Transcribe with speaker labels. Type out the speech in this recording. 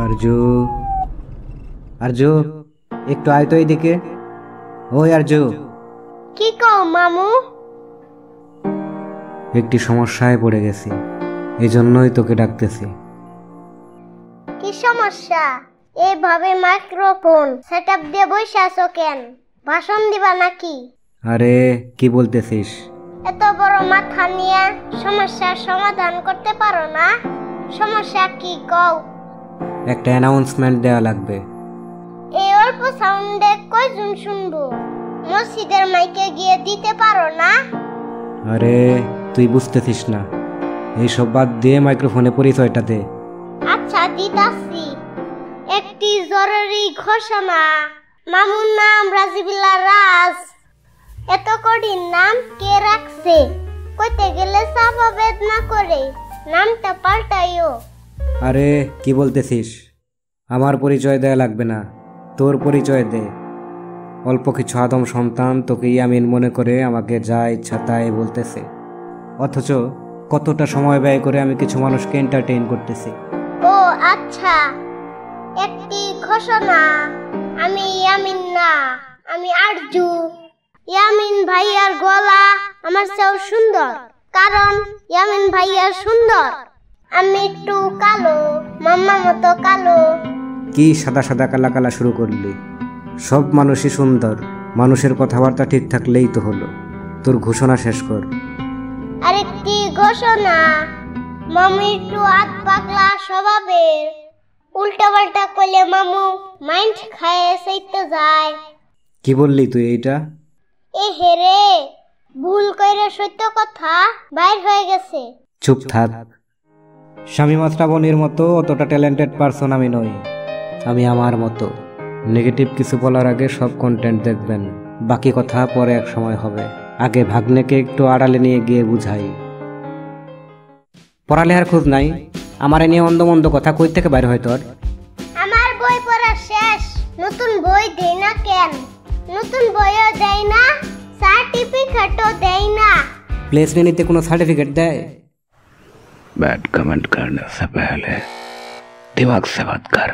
Speaker 1: আরজু, আরজু, একটু আয় তো এইদিকে। ওই আরজু,
Speaker 2: কি কও মামু?
Speaker 1: একটি সমস্যায় পড়ে গেছি, এজন্যই তোকে ডাকতেছি।
Speaker 2: কি সমস্যা? এইভাবে মাইক্রোফোন সেটআপ দিয়ে বসে আছো কেন? ভাষণ দিবা নাকি?
Speaker 1: আরে কি বলতেছিস?
Speaker 2: এত বড় মাথা নিয়ে সমস্যার সমাধান করতে পারো না? সমস্যা কি কও?
Speaker 1: একটা অ্যানাউন্সমেন্ট দেওয়া লাগবে।
Speaker 2: এই অল্প সাউন্ডে কয়জন শুনবো? মসজিদের মাইকে গিয়ে দিতে পারো না?
Speaker 1: আরে তুই বুঝতেছিস না, এইসব বাদ দিয়ে মাইক্রোফোনে পরিচয়টা দে।
Speaker 2: আচ্ছা দিতাছি। একটি জরুরি ঘোষণা। মামুর নাম রাজিবুল্লাহ রাজ। এত কঠিন নাম কে রাখছে? কইতে গেলে চাপা বেদনা করে নামটা পাল্টাইও।
Speaker 1: আরে কি বলতেছিস? আমার পরিচয় দেয়া লাগবে না, তোর পরিচয় দে। অল্প কিছু আদম সন্তান তোকে ইয়ামিন মনে করে আমাকে যা ইচ্ছা তাই বলতেছে, অথচ কতটা সময় ব্যয় করে আমি কিছু মানুষকে এন্টারটেইন করতেছি।
Speaker 2: ও আচ্ছা, একটি ঘোষণা। আমি ইয়ামিন না, আমি আরজু। ইয়ামিন ভাইয়ার গলা আমার চেয়েও সুন্দর, কারণ ইয়ামিন ভাইয়া সুন্দর। আমি একটু কালো, মাম্মা মতো কালো।
Speaker 1: কি সাদা সাদা কালা কালা শুরু করলি? সব মানুষই সুন্দর, মানুষের কথাবার্তা ঠিক থাকলেই তো হলো। তোর ঘোষণা শেষ কর।
Speaker 2: আরেকটি ঘোষণা। মামু একটু আত পাগলা স্বভাবের। উল্টা পাল্টা করলে মামু মাইন্ড খায় সেইতে যায়।
Speaker 1: কি বললি তুই এইটা?
Speaker 2: এ হেরে, ভুল কইরে সত্য কথা বাইর হয়ে গেছে।
Speaker 1: চুপ থাক। শামীমা শ্রাবণীর মতো অতটা ট্যালেন্টেড পারসন আমি নই। আমি আমার মতো। নেগেটিভ কিছু বলার আগে সব কন্টেন্ট দেখবেন, বাকি কথা পরে এক সময় হবে। আগে ভাগ্নেকে একটু আড়ালে নিয়ে গিয়ে বুঝাই। পড়ালেখার খোঁজ নাই, আমার নিয়ে অন্ধমন্দ কথা কই থেকে বাইর হয় তোর?
Speaker 2: আমার বই পড়া শেষ। নতুন বই দেই না কেন? নতুন বইও দেয় না, সার্টিফিকেটও দেয় না।
Speaker 1: প্লে শ্রেণীতে কোনো সার্টিফিকেট দেয়?
Speaker 3: बैड कमेंट करने से पहले दिमाग से बात कर।